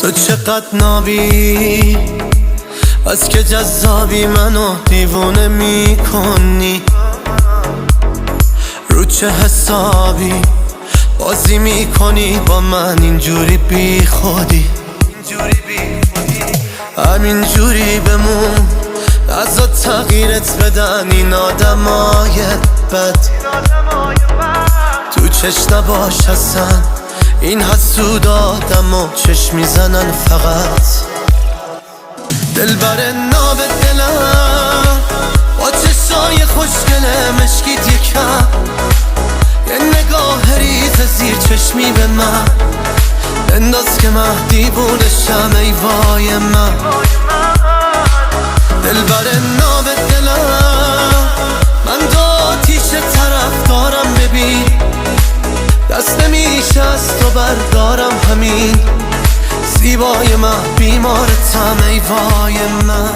تو چقدر نابی، از که جذابی منو دیوونه میکنی. رو چه حسابی بازی میکنی با من اینجوری بی خودی؟ همینجوری بمون، ازا تغییرت بدن این آدمای بد. تو چشم نباش اصلا، این حسود آدم و چشم میزنن فقط. دلبر ناب دلم با چشای خوشگله مشکید یکم، یه نگاه ریز زیر چشمی به من بنداز که من دیوونشم. ای وای من دلبر ناب دلم، من دو آتیش طرف دارم ببین، دست نمیشه از تو بردارم همین. زیبای من بیمارتم ای وای من.